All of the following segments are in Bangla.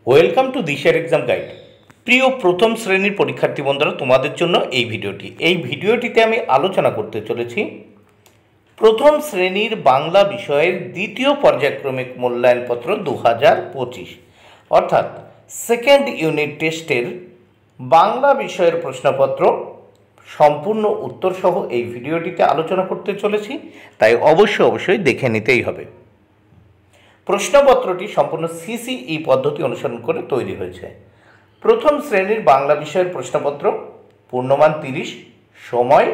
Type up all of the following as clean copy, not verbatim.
ওয়েলকাম টু দিশার এক্সাম গাইড। প্রিয় প্রথম শ্রেণীর পরীক্ষার্থী বন্ধুরা, তোমাদের জন্য এই ভিডিওটিতে আমি আলোচনা করতে চলেছি প্রথম শ্রেণীর বাংলা বিষয়ের দ্বিতীয় পর্যায়ক্রমিক মূল্যায়নপত্র 2025, অর্থাৎ সেকেন্ড ইউনিট টেস্টের বাংলা বিষয়ের প্রশ্নপত্র সম্পূর্ণ উত্তরসহ এই ভিডিওটিতে আলোচনা করতে চলেছি, তাই অবশ্যই দেখে নিতেই হবে। প্রশ্নপত্রটি সম্পূর্ণ সিসিই পদ্ধতি অনুসরণ করে তৈরি হয়েছে। প্রথম শ্রেণীর বাংলা বিষয়ের প্রশ্নপত্র, পূর্ণমান 30, সময়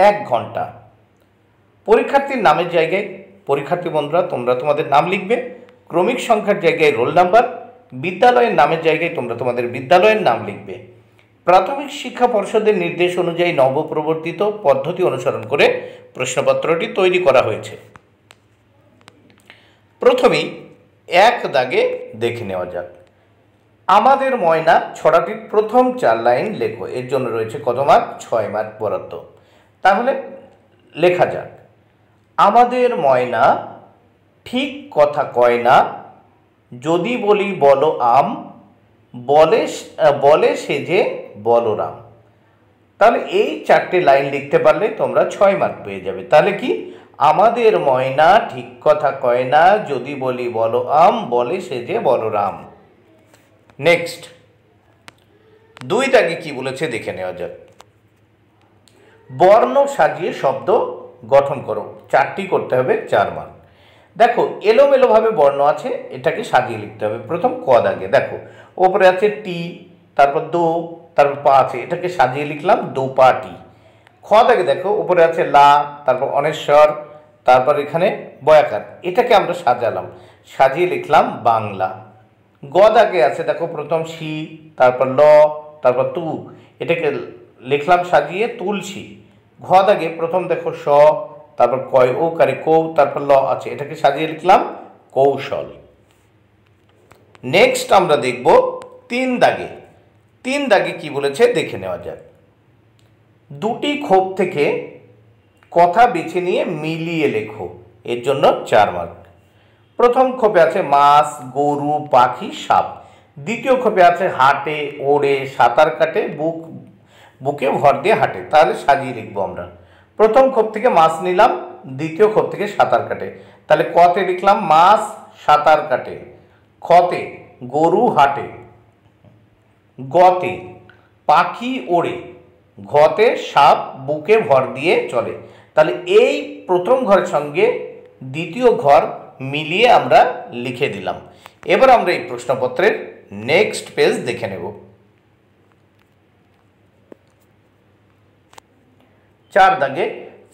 1 ঘন্টা। পরীক্ষার্থীর নামের জায়গায় পরীক্ষার্থী বন্ধুরা তোমরা তোমাদের নাম লিখবে, ক্রমিক সংখ্যার জায়গায় রোল নাম্বার, বিদ্যালয়ের নামের জায়গায় তোমরা তোমাদের বিদ্যালয়ের নাম লিখবে। প্রাথমিক শিক্ষা পর্ষদের নির্দেশ অনুযায়ী নবপ্রবর্তিত পদ্ধতি অনুসরণ করে প্রশ্নপত্রটি তৈরি করা হয়েছে। প্রথমেই এক দাগে দেখে নেওয়া যাক। আমাদের ময়না ছড়াটির প্রথম 4 লাইন লেখো। এর জন্য রয়েছে কত মার্ক? 6 মার্ক বরাদ্দ। তাহলে লেখা যাক। আমাদের ময়না ঠিক কথা কয় না, যদি বলি বলো আম, বলে সেজে বলরাম। তাহলে এই 4টে লাইন লিখতে পারলে তোমরা 6 মার্ক পেয়ে যাবে। তাহলে কি? আমাদের ময়না ঠিক কথা কয় না, যদি বলি বলো আম, বলে সেজে বলরাম। নেক্সট 2 দাগে কি বলেছে দেখে নেওয়া যাক। বর্ণ সাজিয়ে শব্দ গঠন করো। 4টি করতে হবে, 4 মার্ক। দেখো এলোমেলোভাবে বর্ণ আছে, এটাকে সাজিয়ে লিখতে হবে। প্রথম ক দাগে দেখো ওপরে আছে টি, তারপর দো, তারপর পা আছে, এটাকে সাজিয়ে লিখলাম দো পা টি। খ দাগে দেখো উপরে আছে লা, তারপর অনেশ্বর, তারপর এখানে বয়াকার, এটাকে আমরা সাজিয়ে লিখলাম বাংলা। গ দাগে আছে দেখো প্রথম সি, তারপর ল, তারপর তু, এটাকে লিখলাম সাজিয়ে তুলসী। ঘ দাগে প্রথম দেখো স, তারপর কয় ও কারে কৌ, তারপর ল আছে, এটাকে সাজিয়ে লিখলাম কৌশল। নেক্সট আমরা দেখব 3 দাগে। 3 দাগে কি বলেছে দেখে নেওয়া যাক। 2টি খোপ থেকে কথা বেছে নিয়ে মিলিয়ে লেখো। এর জন্য 4 মার্ক। প্রথম খোপে আছে মাছ, গরু, পাখি, সাপ। দ্বিতীয় খোপে আছে হাঁটে, ওড়ে, সাঁতার কাটে, বুকে ভর দিয়ে হাঁটে। তাহলে সাজিয়ে লিখবো আমরা। প্রথম খোপ থেকে মাছ নিলাম, দ্বিতীয় খোপ থেকে সাঁতার কাটে। তাহলে কতে লিখলাম মাছ সাঁতার কাটে, খতে গরু হাঁটে, গতে পাখি ওড়ে, ঘতে সাপ বুকে ভর দিয়ে চলে। তাহলে এই প্রথম ঘরের সঙ্গে দ্বিতীয় ঘর মিলিয়ে আমরা লিখে দিলাম। এবার আমরা এই প্রশ্নপত্রের নেক্সট পেজ দেখে নেব। 4 দাগে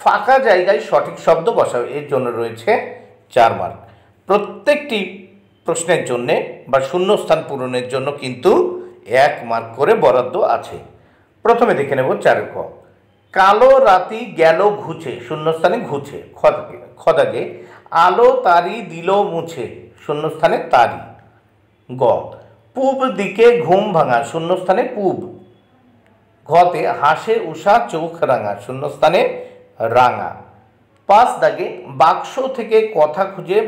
ফাঁকা জায়গায় সঠিক শব্দ বসাও। এর জন্য রয়েছে 4 মার্ক। প্রত্যেকটি প্রশ্নের জন্য বা শূন্যস্থান পূরণের জন্য কিন্তু 1 মার্ক করে বরাদ্দ আছে। প্রথমে দেখে নেব 4 ক। কালো রাতি গেল ঘুচে, শূন্যস্থানে ঘুচে। খ দাগে আলো তারি দিল মুছে, শূন্যস্থানে তারি। গ পূব দিকে ঘুম ভাঙা, শূন্যস্থানে পূব। ঘতে হাসে উষা চোখ রাঙা, শূন্যস্থানে রাঙা। 5 দাগে বাক্স থেকে কথা খুঁজে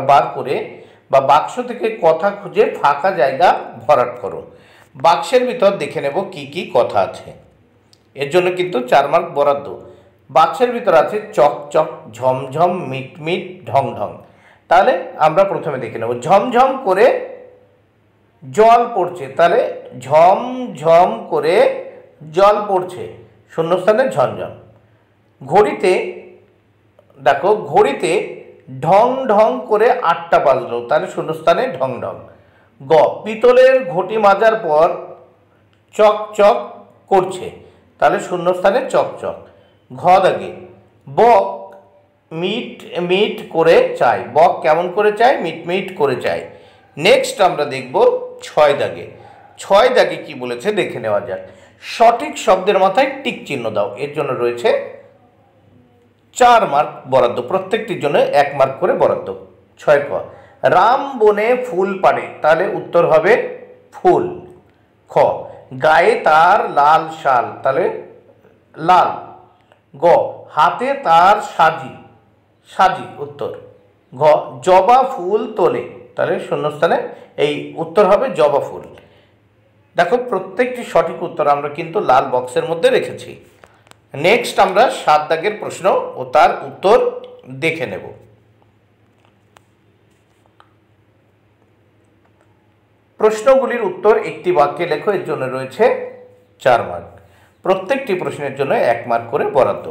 বার করে বা বাক্স থেকে কথা খুঁজে ফাঁকা জায়গা ভরাট করো। বাক্সের ভিতর দেখে নেব কি কি কথা আছে। এর জন্য কিন্তু 4 মার্ক বরাদ্দ। বাক্সের ভিতর আছে চকচক, ঝমঝম, মিটমিট, ঢং ঢং। তাহলে আমরা প্রথমে দেখে নেব ঝমঝম করে জল পড়ছে। তাহলে ঝমঝম করে জল পড়ছে, শূন্যস্থানে ঝমঝম। ঘড়িতে দেখো ঘড়িতে ঢং ঢং করে 8টা বাজলো, তাহলে শূন্যস্থানে ঢং ঢং। গ পিতলের ঘটি মাজার পর চকচক করছে, তাহলে শূন্যস্থানে চকচক। ঘ দাগে বক মিট মিট করে চায়, বক কেমন করে চায়? মিট মিট করে চায়। নেক্সট আমরা দেখব 6 দাগে। 6 দাগে কি বলেছে দেখে নেওয়া যাক। সঠিক শব্দের মাথায় টিক চিহ্ন দাও। এর জন্য রয়েছে 4 মার্ক বরাদ্দ, প্রত্যেকটির জন্য 1 মার্ক করে বরাদ্দ। 6 ক রাম বনে ফুল পাড়ে, তাহলে উত্তর হবে ফুল। খ গায়ে তার লাল শাল, তাহলে লাল। গ হাতে তার সাজি, উত্তর। ঘ জবা ফুল তোলে, তাহলে শূন্যস্থানে এই উত্তর হবে জবা ফুল। দেখো প্রত্যেকটি সঠিক উত্তর আমরা কিন্তু লাল বক্সের মধ্যে রেখেছি। নেক্সট আমরা 7 দাগের প্রশ্ন ও তার উত্তর দেখে নেব। প্রশ্নগুলির উত্তর একটি বাক্যে লেখো, এর জন্য রয়েছে 4 মার্ক। প্রত্যেকটি প্রশ্নের জন্য 1 মার্ক করে বরাদ্দ।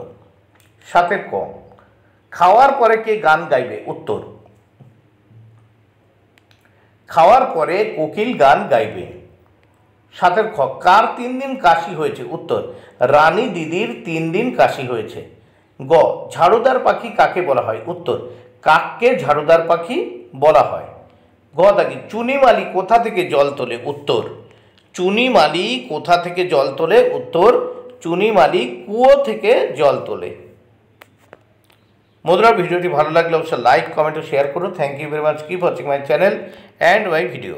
7 ক, খাওয়ার পরে কে গান গাইবে? উত্তর, খাওয়ার পরে কোকিল গান গাইবে। 7 খ, কার 3 দিন কাশি হয়েছে? উত্তর, রানী দিদির 3 দিন কাশি হয়েছে। গ, ঝাড়ুদার পাখি কাকে বলা হয়? উত্তর, কাককে ঝাড়ুদার পাখি বলা হয়। গ দাগে, চুনিমালি কোথা থেকে জল তোলে? উত্তর, চুনিমালি কোথা থেকে জল তোলে? উত্তর, চুনিমালি কুয়ো থেকে জল তোলে। বন্ধুরা, ভিডিওটি ভালো লাগলে অবশ্যই লাইক, কমেন্ট ও শেয়ার করুন। Thank you very much. Keep watching my channel and my video.